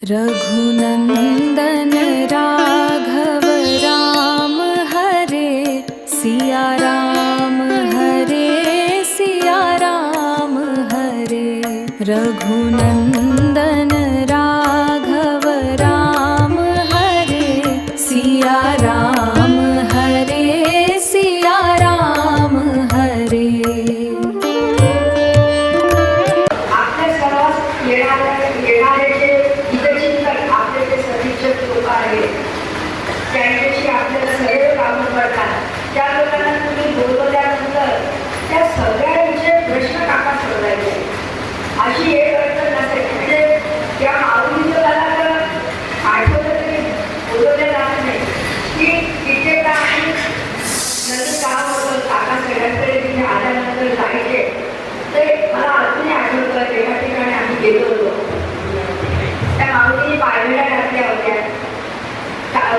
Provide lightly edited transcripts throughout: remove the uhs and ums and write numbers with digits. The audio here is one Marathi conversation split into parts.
रघुनंदन राघव राम हरे सिया राम हरे सिया राम हरे। रघुनंदन राघव राम हरे सिया राम हरे सिया राम हरे। आपल्या सर्वात येणारे जे हितचिंतक आपले जे सदिच्छक लोक आहेत त्यांच्याशी आपल्याला सगळे कामं करतात त्या लोकांना तुम्ही बोलवल्यानंतर त्या सगळ्यांचे प्रश्न काका सोडवायचे अशी एक अडचण नसेल. म्हणजे त्या माऊलीचं मला तर आठवलं तरी बोलवलं जात नाही की कित्येकदा आम्ही नवीन काम होतं काका सगळ्यांकडे तिथे आल्यानंतर जायचे. ते मला अजूनही आठवतं एका ठिकाणी आम्ही गेलो होतो. त्या माऊलीने पायघड्या घातल्या होत्या.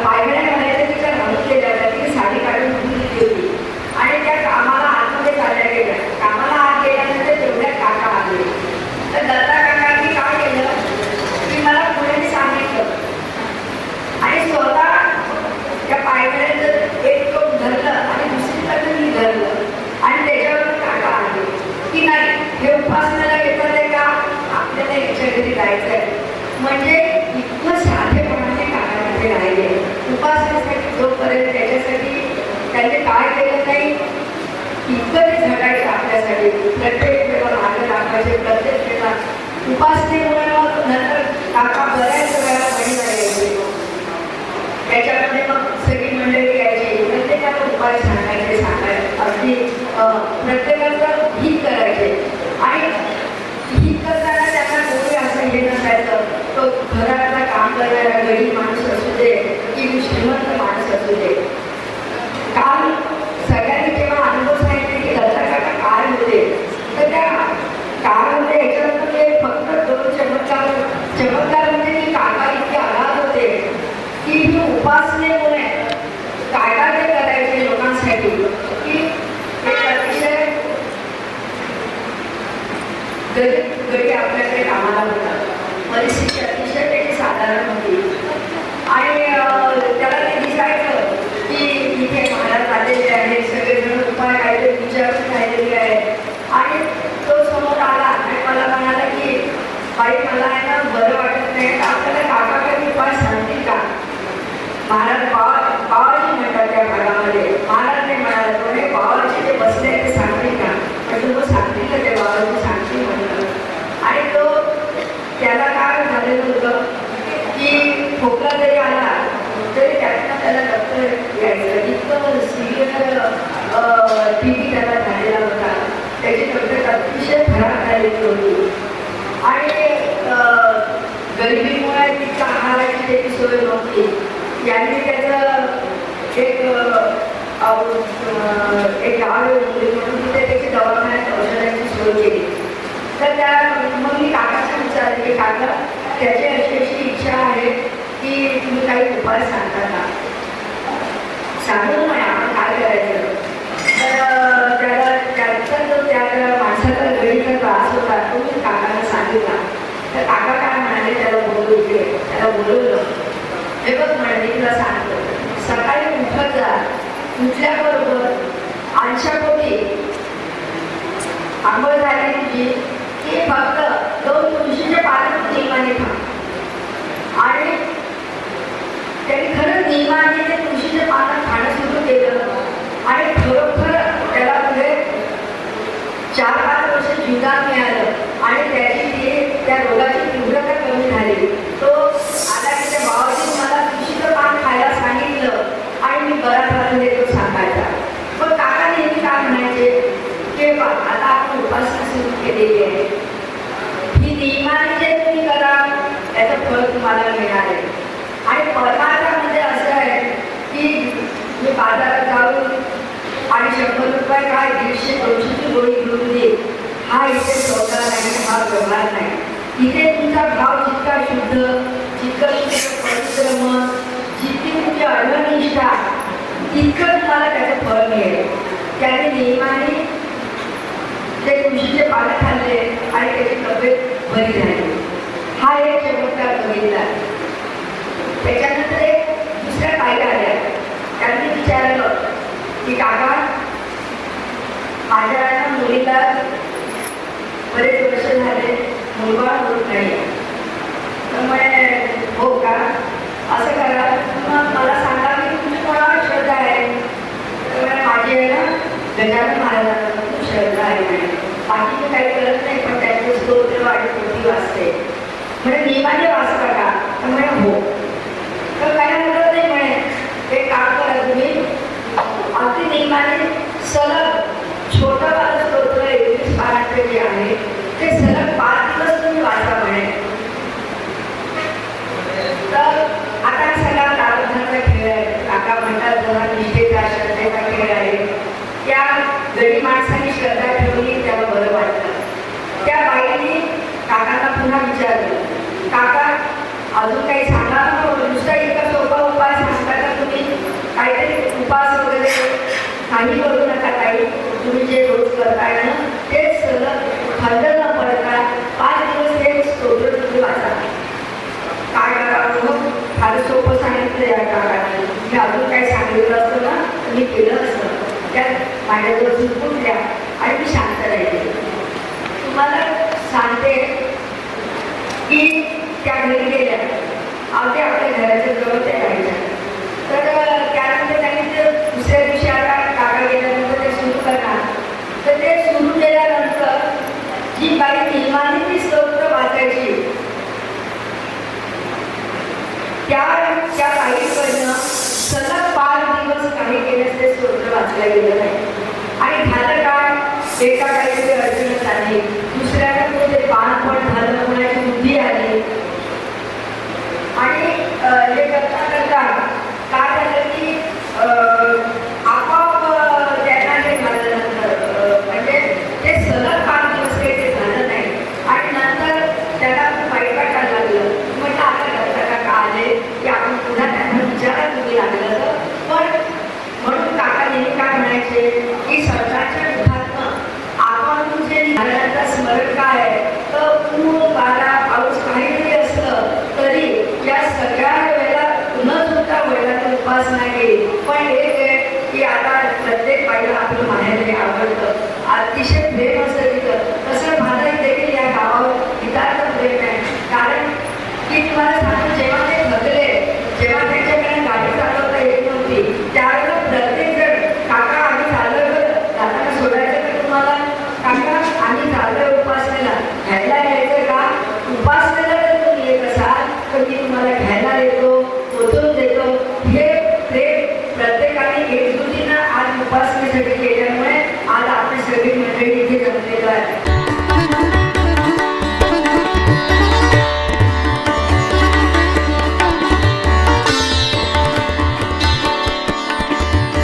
पायघड्या घालायच्या तिच्या घालून जातात ती साडी काढून धुवून दिली होती आणि त्या कामाला आतमध्ये चालल्या गेल्या. कामाला आत गेल्यानंतर तेवढ्या काका आले. तर दत्ता काकांनी काय केलं की मला पुढे सांगितलं आणि स्वतः त्या पायघड्याचं एक टोक धरलं आणि दुसरीकडनं मी धरलं आणि त्याच्यावर काका आले की नाही हे उपासनाला येतात आहे का आपल्याला याच्या घरी जायचं आहे. म्हणजे इतकं साधेपणाने काकामध्ये राहिले. उपासनेसाठी जोपर्यंत त्याच्यासाठी त्यांनी काय केलं नाही इतकं ते झटायचं आपल्यासाठी. प्रत्येक वेळेला मागे दाखवायचे. प्रत्येक वेळेला उपासनेमुळे मग नंतर काका बऱ्याच वेळेला बहिणीला यायचे. त्याच्यामध्ये मग सगळी मंडळी यायची. प्रत्येकाला उपाय सांगायचे अगदी प्रत्येकाचं हित करायचे आणि हित करताना त्यांना कोणी असं हे नसायचं तो घरातला काम करणारा गरीब माणूस असू दे की श्रीमंत माणूस असू दे. काल सगळ्यांनी जेव्हा अनुभव सांगितले की दत्ता काका काय होते तर त्या काळामध्ये याच्यानंतर ते फक्त दोन चमत्कार म्हणजे की काका इतके आघात होते की ही उपासनेमुळे काय काय ते करायचे लोकांसाठी की अतिशय गरीब आपल्याकडे कामाला होतात. परिस्थिती अतिशय त्याची साधारण होती आणि त्याला ते दिसायचं की इथे महाराज आलेले आहेत. सगळेजण उपाय काहीतरी विचारून राहिलेले आहेत आणि तो समोर आला आणि मला म्हणाला की बाई मला आहे ना बरं वाटत नाही तर आपल्याला काका काही उपाय सांगतील का. महाराज बाबाजी म्हणतात त्या भागामध्ये. महाराज नाही म्हणाला तो बाबाजी जे बसले ते सांगतील का पण तुम्ही सांगतील का ते बाबाजी सांगतील म्हणलं. आणि तो त्याला काय झालेलं होतं की खोकला जरी आला तरी त्यातनं त्याला डॉक्टर यायचं. इतकं सिव्हिअर TB त्याला झालेला होता. त्याची तब्येत अतिशय खराब झालेली होती आणि गरिबीमुळे तिच्या आहाराची त्याची सोय नव्हती. यांनी त्याचं एक गाव म्हणून तिथे त्याची दवाखान्यात औषधाची सोय केली. तर त्या मग मी काकाशी विचारले की काका त्याची अशी इच्छा आहे की तुम्ही काही उपाय सांगता का. सांगू नाही आपण काय करायचं. तर त्याचा जो त्या माणसाचा गळीचा त्रास होता तो मी काकाला सांगितला. तर काका काय म्हणाले त्याला बोलवलं. हे बघ म्हणाले तुला सांगतो सकाळी उठत जा. उठल्याबरोबर अंशापोटी आंघोळ झाली तुझी की फक्त 2 तुळशीचे पानं नियमाने खा. आणि त्यांनी खरंच नियमाने ते तुळशीचे पानं खाणं सुरू केलं आणि खरोखर त्याला पुढे 4-5 वर्ष जीवदान मिळालं आणि त्याची त्या रोगाची तीव्रता कमी झाली. तो आता की त्या बाबाजी मला तुळशीचं पान खायला सांगितलं आणि मी बरा झाला तो सांगायचा. पण काका नेहमी काय म्हणायचे की आता आपण उपासना सुरू केलेली आहे ही नियमाने जे तुम्ही करा त्याचं फळ तुम्हाला मिळणार आहे. आणि परमार्थामध्ये असं आहे की मी बाजारात जाऊन आणि 100 रुपये काय 150-200ची गोळी घेऊन दे हा इथे सौदा नाही हा व्यवहार नाही. इथे तुमचा भाव जितका शुद्ध जितकं तुमचं परिश्रम जितकी तुमची अडनिष्ठा तितकं तुम्हाला त्याचं फळ मिळेल. त्याने नियमाने ते तुळशीचे पानं खाल्ले आणि त्याची तब्येत बरी झाली. हा एक चमत्कार बघितला. त्याच्यानंतर एक दुसऱ्या बायका आल्या. त्यांनी विचारलं की काका, माझ्या मुलीला बरेच वर्ष झाले मुलगा होत नाही. तर म्हणे हो का, असं करा मग मला सांगा की तुमची कोणावर श्रद्धा आहे. तर म्हणे माझी आहे ना गजानन महाराजांना खूप श्रद्धा आहे म्हणे. बाकी मी काही करत नाही, पण त्यांचे स्तोत्र आणि कृती वाचते. म्हणजे नियमाने वाचता का. तर म्हणे हो. तर काय हरकत नाही म्हणे, एक काम करा तुम्ही अगदी नियमाने सलग छोटं माझं स्तोत्र 21 पानांचे जे आहे ते सलग 5 दिवस तुम्ही वाचा म्हणे. तर आता सगळा प्रारंभाचा खेळ आहे. काका म्हणतात जरा निष्ठेचा श्रद्धेचा खेळ आहे. त्या गरीब माणसाने श्रद्धा ठेवली त्याला बरं वाटलं. त्या बाईने काकांना पुन्हा विचारलं, काका अजून काही सांगा ना, नुसता इतका सोपा उपाय सांगता का तुम्ही. काहीतरी उपास वगैरे काही करू नका ताई. तुम्ही जे रोज करताय ना तेच सलग खंड न पडता 5 दिवस हे स्तोत्र तुम्ही वाचा. काय करावं मग फार सोपं सांगितलं या काकाने. मी अजून काही सांगितलं असतं ना तर मी केलं असतं. त्यात माझ्याजवळ झुकून द्या आणि मी शांत राहिले. तुम्हाला सांगते की त्या घरी गेल्या. अगदी आपल्या घराच्या जवळ त्या राहायच्या. तर त्यानंतर त्यांनी ते दुसऱ्या दिवशी आता काका गेल्यानंतर ते सुरू करणार. तर ते सुरू केल्यानंतर जी बाई नियमाने ती स्तोत्र वाचायची त्या बाईकडनं सलग 5 दिवस काही केल्यास ते स्तोत्र वाचल्या गेलं नाही. आणि झालं काय, एका काहीतरी अडचण झाली, दुसऱ्याला ते बाणपण झालं, कोणाची बुद्धी आली. आणि हे करता करता काय झालं की आपोआप त्यांना हे झाल्यानंतर म्हणजे ते सलग 5 दिवस काही ते झालं नाही. आणि नंतर त्याला खूप वाईट वाटायला लागलं. म्हटलं आता घरचा काका आले की आपण पुन्हा त्यांना विचारा तुम्ही लागलं तर. पण म्हणून काका नेहमी काय म्हणायचे की सरकारच्या मुखातनं आपण जे झाल्यानंतर स्मरण काय आहे तर ऊन वारा पाऊस काही जरी असलं तरी या सगळ्या वेळेला न चुकता वेळेला उपासना केली. पण एक आहे की आता प्रत्येक बाईला आपलं माहेर हे आवडतं, अतिशय प्रेम असतं तिथं. तसं माझं देखील या गावावर हितार्थ प्रेम आहे. कारण की तुम्हाला सांगतो जेव्हा ते थकले, जेव्हा त्यांच्याकडे गाडी चालवता येत नव्हती त्यावेळेला प्रत्येक जण काका आम्ही चालवलं जाताना सोडायचं तर तुम्हाला, काका आम्ही चाललोय उपासनेला घ्यायला यायचं का, उपासनेला जर तुम्ही येत असाल तर मी तुम्हाला घ्यायला येतो, पोचवून देतो. हे प्रेम प्रत्येकाने एकजुटीनं आज उपासनेसाठी केले.